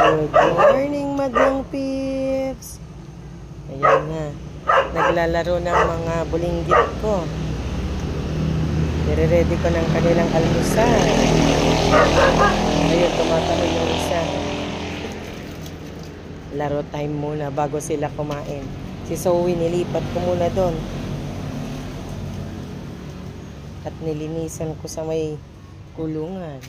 Good morning, madlang pips. Ayan na. Naglalaro ng mga bulinggit ko. Nire-ready ko ng kanilang almusal. Ayun, tumatahol yung isa. Laro time muna bago sila kumain. Si Zoe, nilipat ko muna doon. At nilinisan ko sa may kulungan.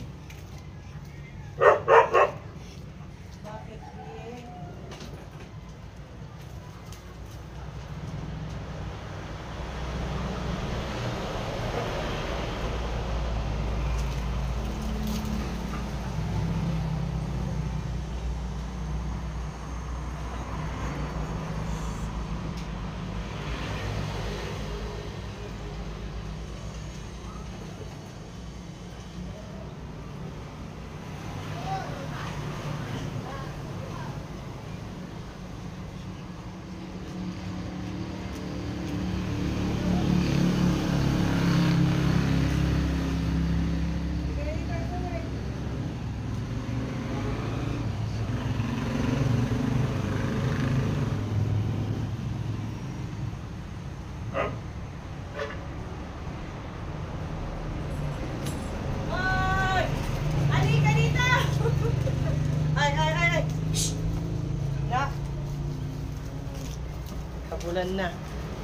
Kapulan na.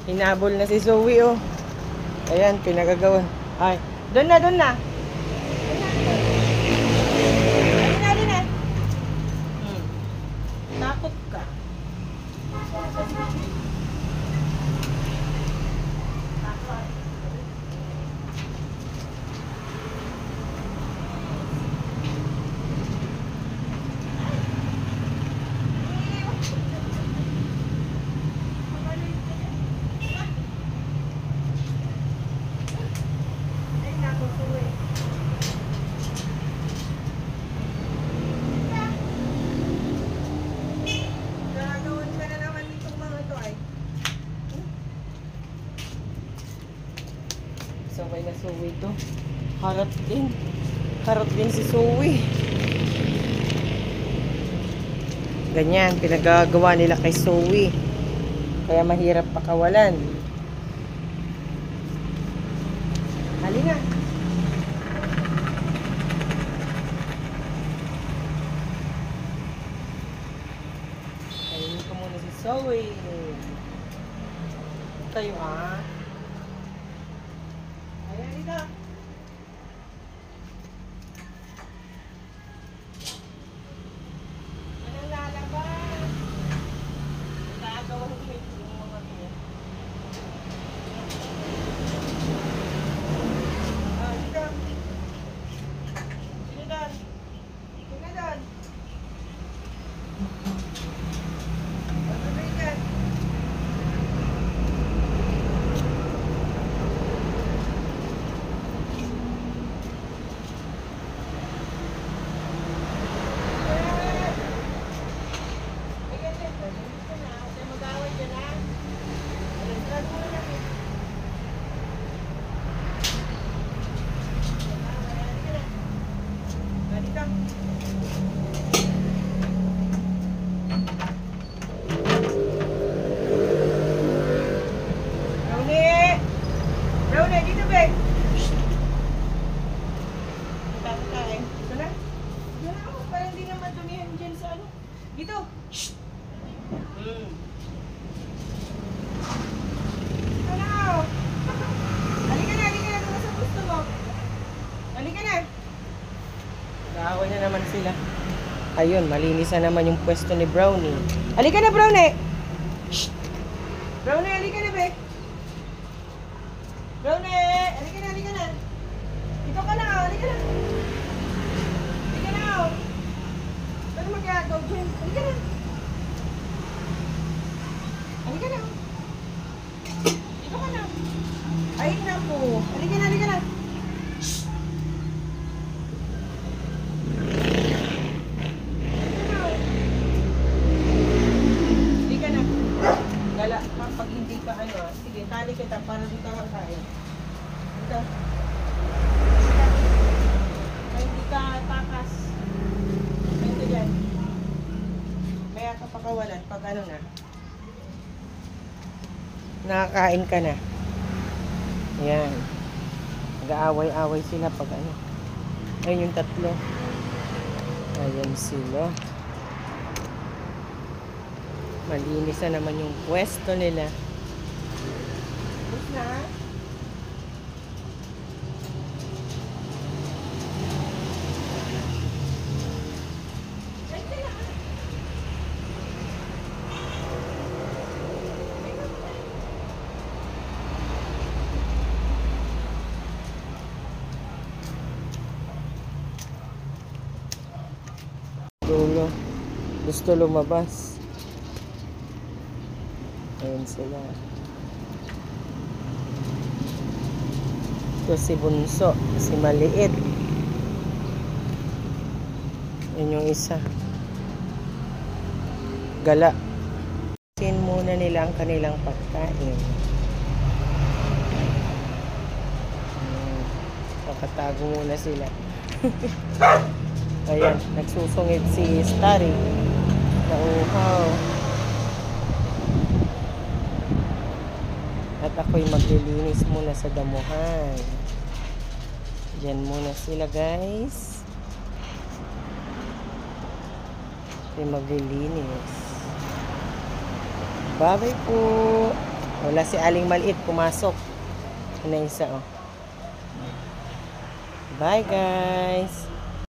Hinabol na si Zoe, oh. Ayan, pinagagawa. Ay, doon na, doon na. Doon na. Takot ka. Sabay na Zoe to. Harap din. Harap din si Zoe. Ganyan, pinagagawa nila kay Zoe. Kaya mahirap pakawalan. Halika. Kainin ko muna si Zoe. Tayo ah. Ayan dito. Anong lalabas? Nagagawang hit yung mga to. Ah, dito. Sino doon? Sino doon? Patuloy dyan. Brownie, dito be. Tatakain. Ito na. Ito na ako. Para hindi naman dumihan dyan sa ano. Dito. Ito na ako. Halika na. Halika na. Kung sa gusto mo. Halika na. Nakaaway na naman sila. Ayun, malinis na naman yung pwesto ni Brownie. Halika na, Brownie. Brownie, halika na be. Brownie, halika na, halika na. Dito ka na, halika na. Halika na, oh. Saan mag-agaw dyan? Halika na. Halika na. Dito ka na. Ay, naku. Halika na, halika na. Halika na. Gala, pag hindi ka ano, sige, tali kita para dito ka kaya. Ito. Ay, hindi ka takas. Ito dyan. wala ka pakawalan pag ano na. Nakakain ka na. Yan. Nag-aaway-away sila pag ano. Ayun yung tatlo. Ayan sila. Malinis na naman yung pwesto nila. Tapos na. Dulo. Gusto lumabas. Ayan sila. Ito si Bunso. Si Maliit. Ayan yung isa. Gala. Sin muna nila ang kanilang pagkain. Pakatago muna sila. Ayan, nagsusungit si Starry. Nauhaw. At ako'y maglilinis muna sa damuhan. Diyan muna sila, guys. Ako'y maglilinis. Bye-bye po. Wala si Aling Maliit, pumasok. Ina isa, oh. Bye, guys.